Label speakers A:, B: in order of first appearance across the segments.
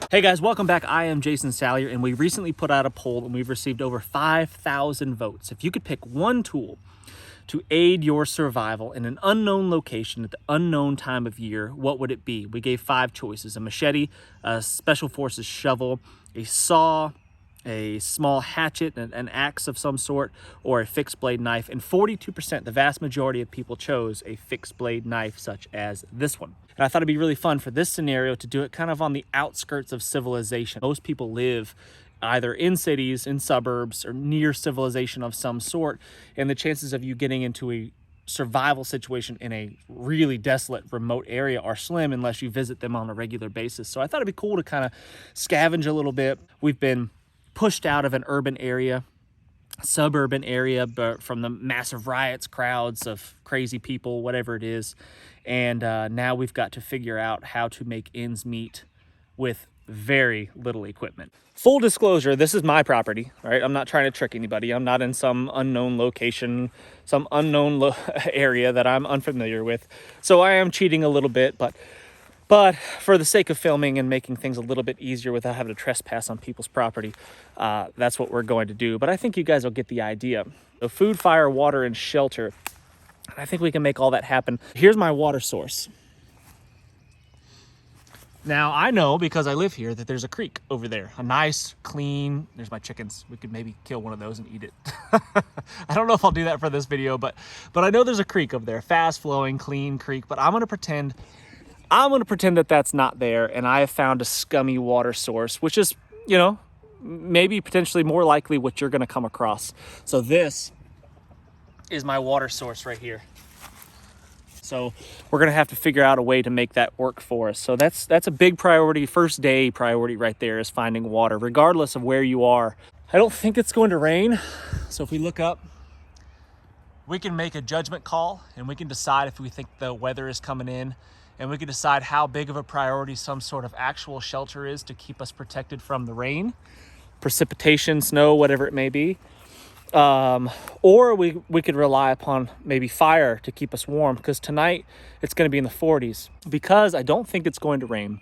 A: Hey guys, welcome back. I am Jason Salyer, and we recently put out a poll and we've received over 5,000 votes. If you could pick one tool to aid your survival in an unknown location at the unknown time of year, what would it be? We gave 5 choices: a machete, a special forces shovel, a saw, a small hatchet, an axe of some sort, or a fixed blade knife. And 42%, the vast majority of people chose a fixed blade knife such as this one. And I thought it'd be really fun for this scenario to do it kind of on the outskirts of civilization. Most people live either in cities, in suburbs, or near civilization of some sort, and the chances of you getting into a survival situation in a really desolate, remote area are slim unless you visit them on a regular basis. So I thought it'd be cool to kind of scavenge a little bit. We've been pushed out of an urban area, suburban area, but from the massive riots, crowds of crazy people, whatever it is. And now we've got to figure out how to make ends meet with very little equipment. Full disclosure, this is my property, right? I'm not trying to trick anybody. I'm not in some unknown location, some unknown area that I'm unfamiliar with. So I am cheating a little bit, but for the sake of filming and making things a little bit easier without having to trespass on people's property, that's what we're going to do. But I think you guys will get the idea. So food, fire, water, and shelter. I think we can make all that happen. Here's my water source. Now, I know, because I live here, that there's a creek over there. A nice, clean, there's my chickens. We could maybe kill one of those and eat it. I don't know if I'll do that for this video, but I know there's a creek over there. Fast-flowing, clean creek. But I'm going to pretend that that's not there, and I have found a scummy water source, which is, you know, maybe potentially more likely what you're going to come across. So this is my water source right here. So we're going to have to figure out a way to make that work for us. So that's a big priority, first day priority right there, is finding water, regardless of where you are. I don't think it's going to rain. So if we look up, we can make a judgment call, and we can decide if we think the weather is coming in, and we can decide how big of a priority some sort of actual shelter is to keep us protected from the rain, precipitation, snow, whatever it may be. Or we could rely upon maybe fire to keep us warm, because tonight it's going to be in the 40s. Because I don't think it's going to rain,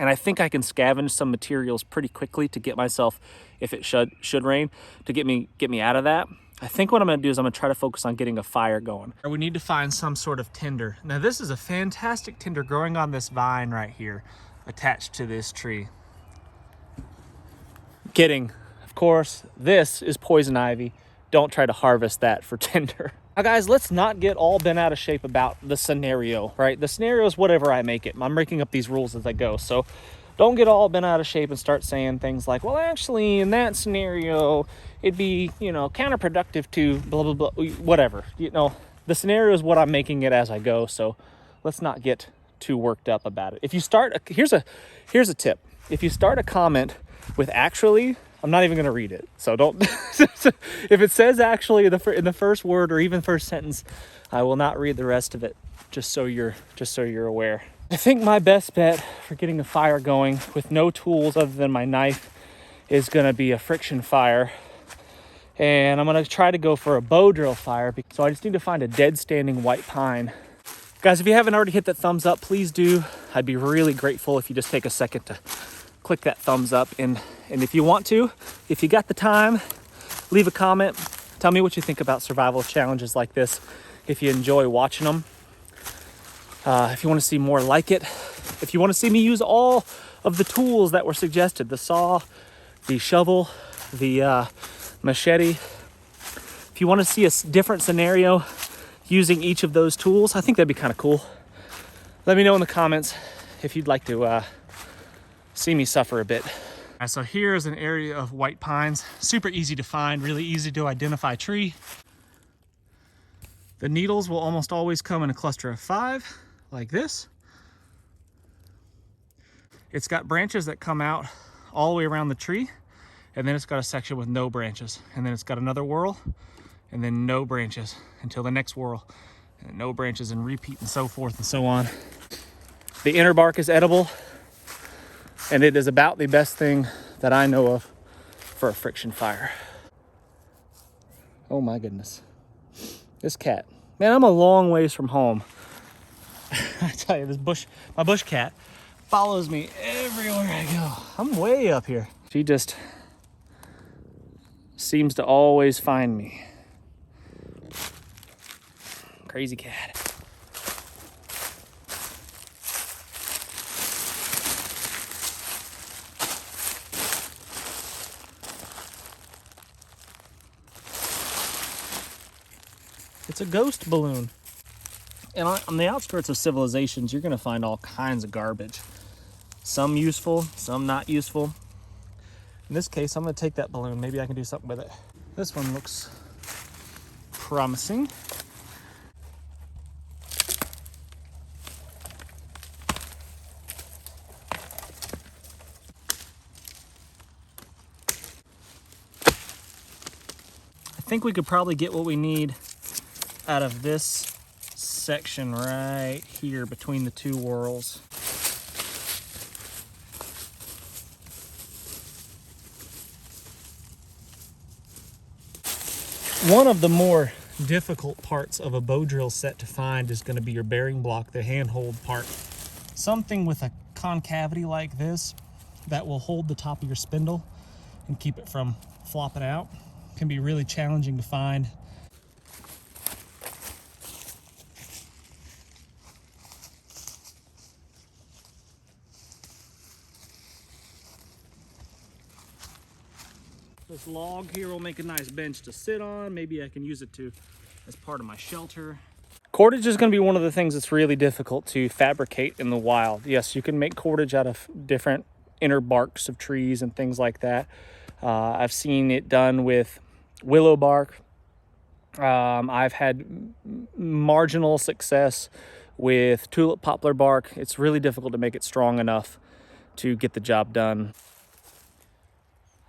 A: and I think I can scavenge some materials pretty quickly to get myself, if it should rain, to get me out of that. I think what I'm going to do is I'm going to try to focus on getting a fire going. We need to find some sort of tinder. Now, this is a fantastic tinder growing on this vine right here, attached to this tree. Kidding. Of course, this is poison ivy. Don't try to harvest that for tinder. Now, guys, let's not get all bent out of shape about the scenario, right? The scenario is whatever I make it. I'm making up these rules as I go. So don't get all bent out of shape and start saying things like, well, actually, in that scenario, it'd be, you know, counterproductive to blah, blah, blah, whatever. You know, the scenario is what I'm making it as I go. So let's not get too worked up about it. If you start, here's a tip. If you start a comment with actually, I'm not even going to read it. So don't, if it says actually in the first word or even first sentence, I will not read the rest of it, just so you're aware. I think my best bet for getting a fire going with no tools other than my knife is going to be a friction fire. And I'm going to try to go for a bow drill fire. So I just need to find a dead standing white pine. Guys, if you haven't already hit that thumbs up, please do. I'd be really grateful if you just take a second to click that thumbs up. And if you want to, if you got the time, leave a comment. Tell me what you think about survival challenges like this. If you enjoy watching them. If you want to see more like it. If you want to see me use all of the tools that were suggested, the saw, the shovel, the machete. If you want to see a different scenario using each of those tools, I think that'd be kind of cool. Let me know in the comments if you'd like to see me suffer a bit. So here is an area of white pines. Super easy to find, really easy to identify tree. The needles will almost always come in a cluster of 5, like this. It's got branches that come out all the way around the tree, and then it's got a section with no branches, and then it's got another whorl, and then no branches until the next whorl, and no branches, and repeat, and so forth and so on. The inner bark is edible, and it is about the best thing that I know of for a friction fire. Oh my goodness. This cat. Man, I'm a long ways from home. I tell you, my bush cat follows me everywhere I go. I'm way up here. She just seems to always find me. Crazy cat. It's a ghost balloon. And on the outskirts of civilizations, you're gonna find all kinds of garbage. Some useful, some not useful. In this case, I'm gonna take that balloon. Maybe I can do something with it. This one looks promising. I think we could probably get what we need out of this section right here between the two whorls. One of the more difficult parts of a bow drill set to find is going to be your bearing block, the handhold part. Something with a concavity like this that will hold the top of your spindle and keep it from flopping out can be really challenging to find. This log here will make a nice bench to sit on. Maybe I can use it as part of my shelter. Cordage is going to be one of the things that's really difficult to fabricate in the wild. Yes, you can make cordage out of different inner barks of trees and things like that. I've seen it done with willow bark. I've had marginal success with tulip poplar bark. It's really difficult to make it strong enough to get the job done.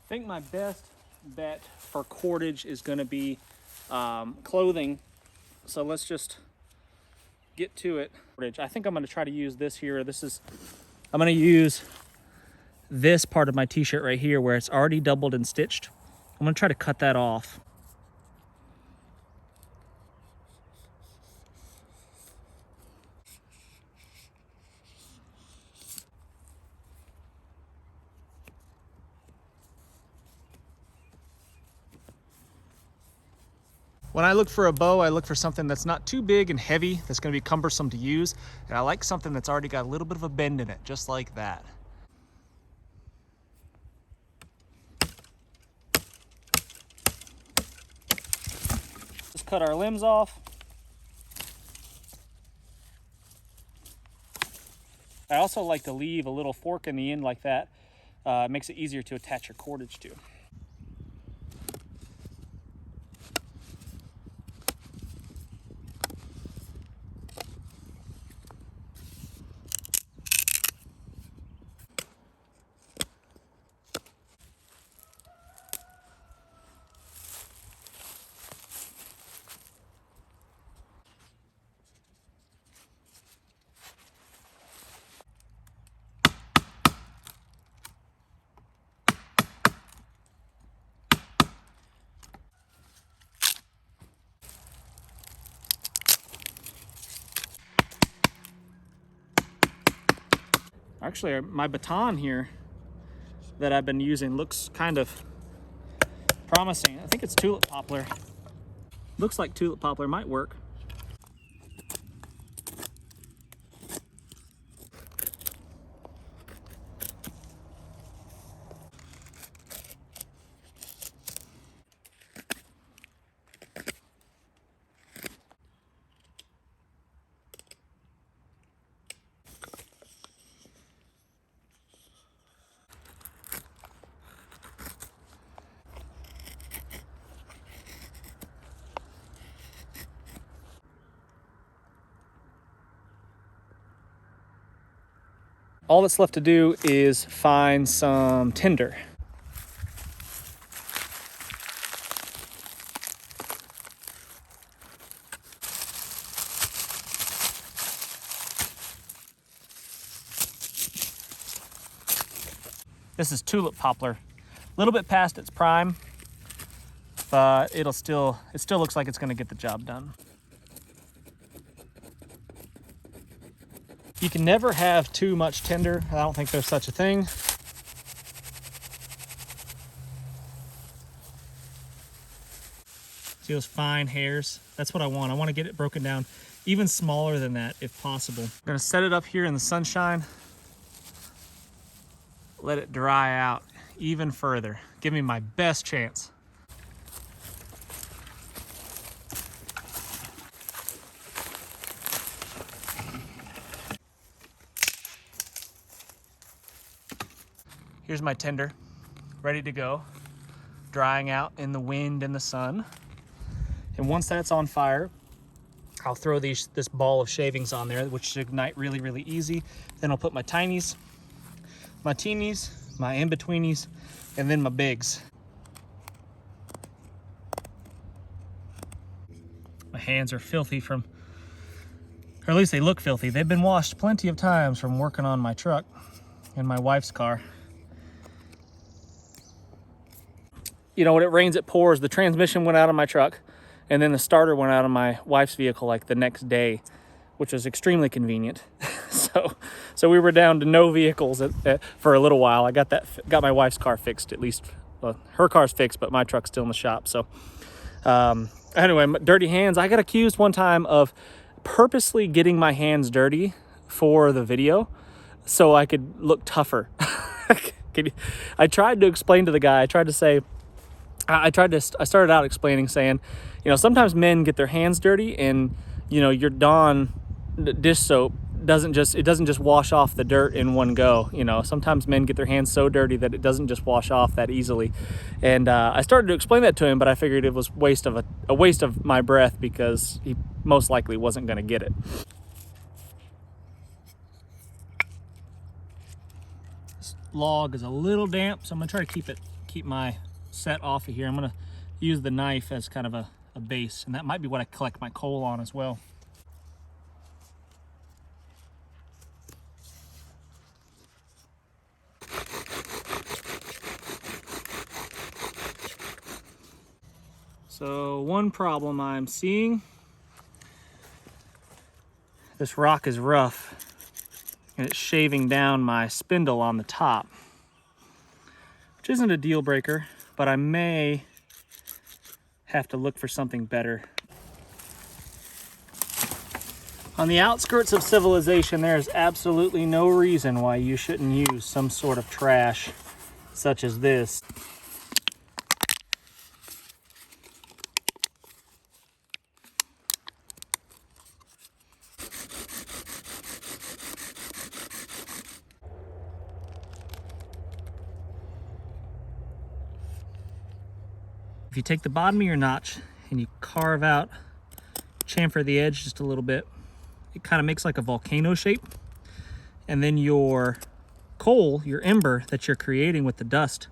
A: I think my best bet for cordage is going to be clothing. So let's just get to it. I think I'm going to try to use this here. I'm going to use this part of my t-shirt right here where it's already doubled and stitched. I'm going to try to cut that off. When I look for a bow, I look for something that's not too big and heavy, that's going to be cumbersome to use. And I like something that's already got a little bit of a bend in it, just like that. Just cut our limbs off. I also like to leave a little fork in the end like that. It makes it easier to attach your cordage to. Actually, my baton here that I've been using looks kind of promising. I think it's tulip poplar. Looks like tulip poplar might work. All that's left to do is find some tinder. This is tulip poplar. A little bit past its prime, but it still looks like it's going to get the job done. You can never have too much tinder. I don't think there's such a thing. See those fine hairs? That's what I want. I want to get it broken down even smaller than that if possible. I'm gonna set it up here in the sunshine. Let it dry out even further. Give me my best chance. Here's my tinder, ready to go, drying out in the wind and the sun. And once that's on fire, I'll throw this ball of shavings on there, which should ignite really, really easy. Then I'll put my tinies, my teenies, my in-betweenies, and then my bigs. My hands are filthy from, or at least they look filthy. They've been washed plenty of times from working on my truck and my wife's car. You know, when it rains, it pours. The transmission went out of my truck, and then the starter went out of my wife's vehicle like the next day, which was extremely convenient. So we were down to no vehicles for a little while. I got my wife's car fixed, at least. Well, her car's fixed, but my truck's still in the shop. So anyway, dirty hands. I got accused one time of purposely getting my hands dirty for the video so I could look tougher. I tried to explain to the guy, I started out explaining, saying, you know, sometimes men get their hands dirty, and, you know, your Dawn dish soap doesn't just wash off the dirt in one go. You know, sometimes men get their hands so dirty that it doesn't just wash off that easily. And I started to explain that to him, but I figured it was a waste of my breath because he most likely wasn't going to get it. This log is a little damp, so I'm going to try to keep my set off of here. I'm going to use the knife as kind of a base, and that might be what I collect my coal on as well. So one problem I'm seeing, this rock is rough and it's shaving down my spindle on the top, which isn't a deal breaker, but I may have to look for something better. On the outskirts of civilization, there is absolutely no reason why you shouldn't use some sort of trash such as this. If you take the bottom of your notch and you carve out, chamfer the edge just a little bit, it kind of makes like a volcano shape. And then your coal, your ember that you're creating with the dust,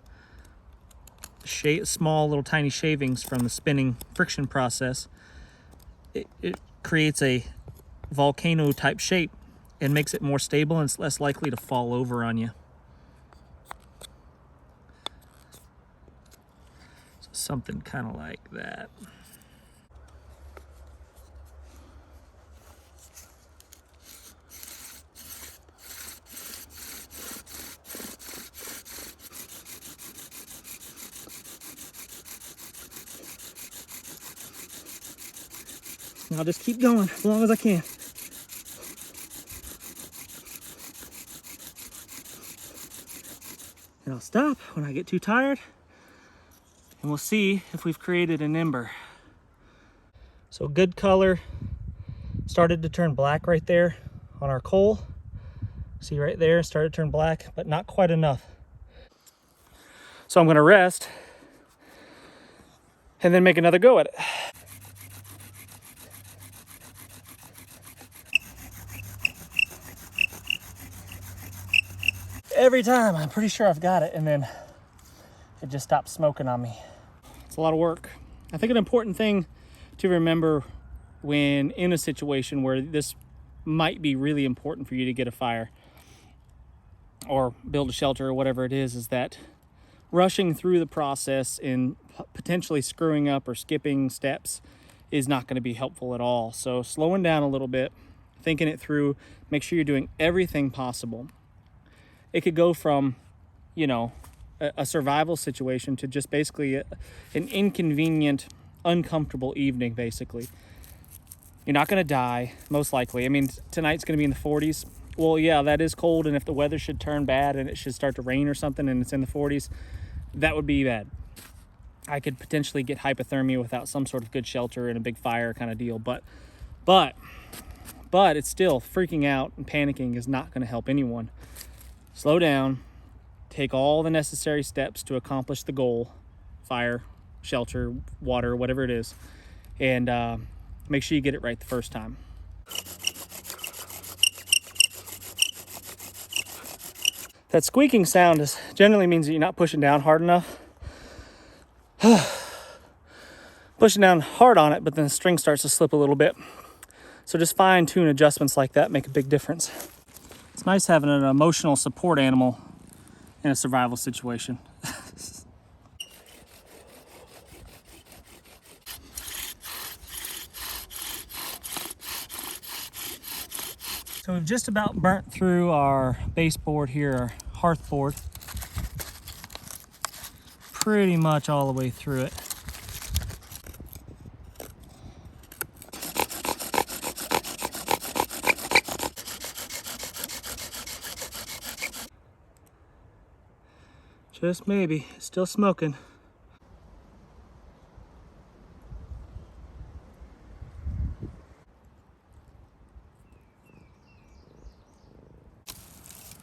A: small little tiny shavings from the spinning friction process, it creates a volcano type shape and makes it more stable, and it's less likely to fall over on you. Something kind of like that. I'll just keep going as long as I can. And I'll stop when I get too tired. And we'll see if we've created an ember. So good color. Started to turn black right there on our coal. See right there, started to turn black, but not quite enough. So I'm gonna rest and then make another go at it. Every time I'm pretty sure I've got it, and then it just stops smoking on me. It's a lot of work. I think an important thing to remember when in a situation where this might be really important for you to get a fire or build a shelter or whatever it is that rushing through the process and potentially screwing up or skipping steps is not going to be helpful at all. So slowing down a little bit, thinking it through. Make sure you're doing everything possible. It could go from, you know, a survival situation to just basically an inconvenient, uncomfortable evening, basically. You're not going to die, most likely. I mean, tonight's going to be in the 40s. Well, yeah, that is cold, and if the weather should turn bad and it should start to rain or something and it's in the 40s, that would be bad. I could potentially get hypothermia without some sort of good shelter and a big fire kind of deal. But it's still, freaking out and panicking is not going to help anyone. Slow down, take all the necessary steps to accomplish the goal, fire, shelter, water, whatever it is, and make sure you get it right the first time. That squeaking sound generally means that you're not pushing down hard enough. Pushing down hard on it, but then the string starts to slip a little bit. So just fine-tune adjustments like that make a big difference. It's nice having an emotional support animal in a survival situation. So we've just about burnt through our baseboard here, our hearth board. Pretty much all the way through it. Just maybe, still smoking.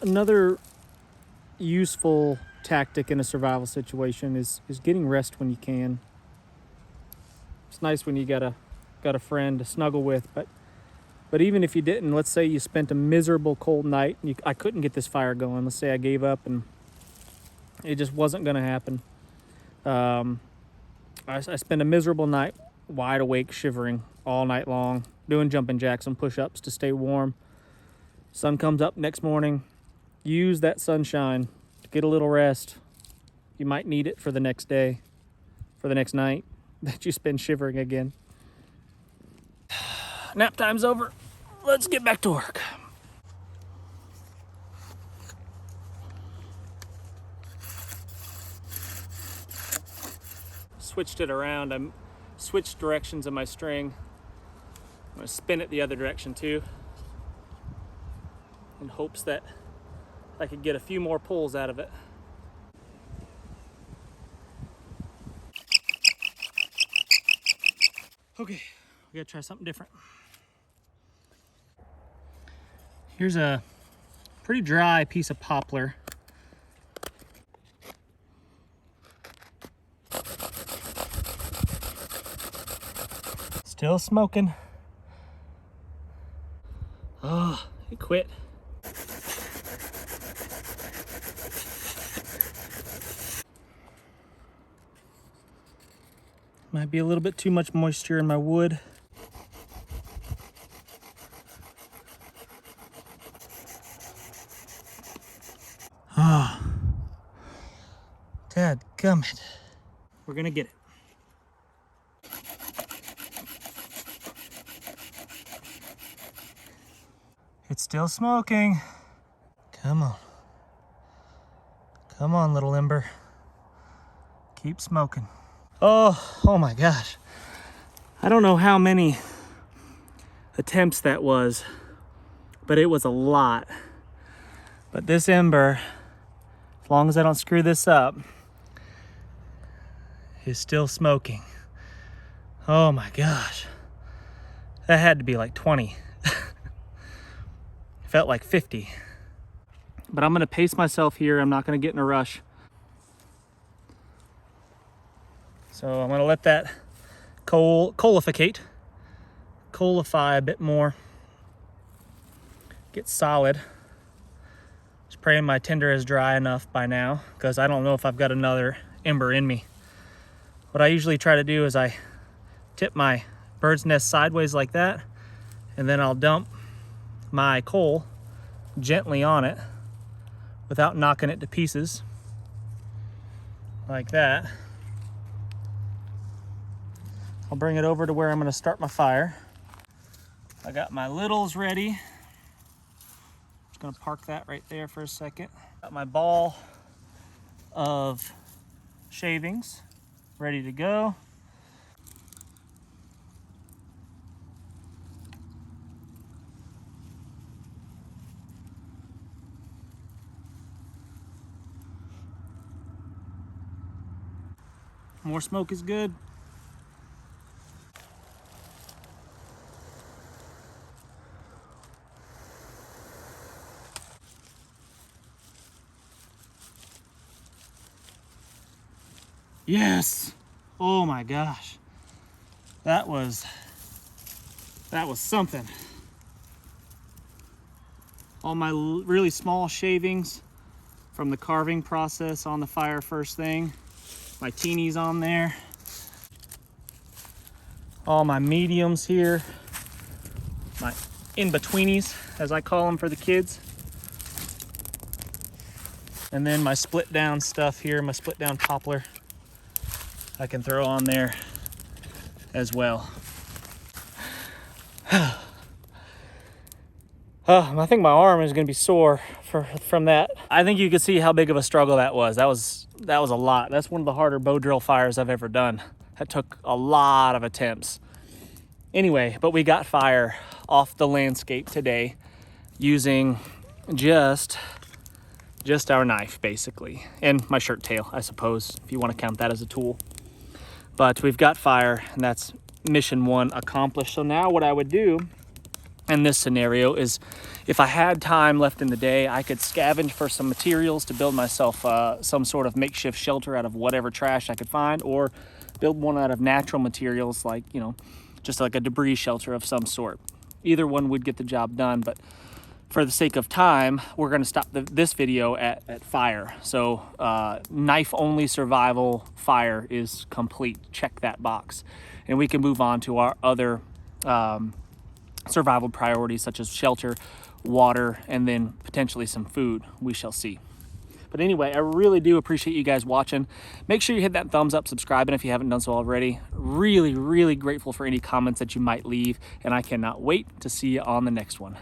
A: Another useful tactic in a survival situation is getting rest when you can. It's nice when you got a friend to snuggle with, but even if you didn't, let's say you spent a miserable cold night and I couldn't get this fire going. Let's say I gave up and it just wasn't going to happen. I spent a miserable night, wide awake, shivering all night long, doing jumping jacks and push-ups to stay warm. Sun comes up next morning. Use that sunshine to get a little rest. You might need it for the next day, for the next night that you spend shivering again. Nap time's over. Let's get back to work. Switched it around. I switched directions of my string. I'm going to spin it the other direction too, in hopes that I could get a few more pulls out of it. Okay, we gotta try something different. Here's a pretty dry piece of poplar. Still smoking. Oh, it quit. Might be a little bit too much moisture in my wood. Oh, dadgummit. We're gonna get it. It's still smoking. Come on. Come on, little ember. Keep smoking. Oh my gosh. I don't know how many attempts that was, but it was a lot. But this ember, as long as I don't screw this up, is still smoking. Oh my gosh. That had to be like 20. Felt like 50. But I'm gonna pace myself here. I'm not gonna get in a rush. So I'm gonna let that coalify a bit more, get solid. Just praying my tinder is dry enough by now, because I don't know if I've got another ember in me. What I usually try to do is I tip my bird's nest sideways like that, and then I'll dump my coal gently on it without knocking it to pieces, like that. I'll bring it over to where I'm going to start my fire. I got my littles ready. Just gonna park that right there for a second. Got my ball of shavings ready to go. More smoke is good. Yes. Oh my gosh. That was something. All my really small shavings from the carving process on the fire first thing. My teenies on there. All my mediums here. My in-betweenies, as I call them for the kids. And then my split down stuff here, my split down poplar, I can throw on there as well. I think my arm is gonna be sore from that. I think you can see how big of a struggle that was. That was a lot. That's one of the harder bow drill fires I've ever done. That took a lot of attempts. Anyway, but we got fire off the landscape today using just our knife, basically, and my shirt tail, I suppose, if you want to count that as a tool. But we've got fire, and that's mission 1 accomplished. So now what I would do in this scenario is, if I had time left in the day, I could scavenge for some materials to build myself some sort of makeshift shelter out of whatever trash I could find, or build one out of natural materials, like, you know, just like a debris shelter of some sort. Either one would get the job done, but for the sake of time, we're going to stop this video at fire. So knife only survival fire is complete. Check that box. And we can move on to our other survival priorities, such as shelter, water, and then potentially some food. We shall see. But anyway, I really do appreciate you guys watching. Make sure you hit that thumbs up, subscribing if you haven't done so already. Really, really grateful for any comments that you might leave, and I cannot wait to see you on the next one.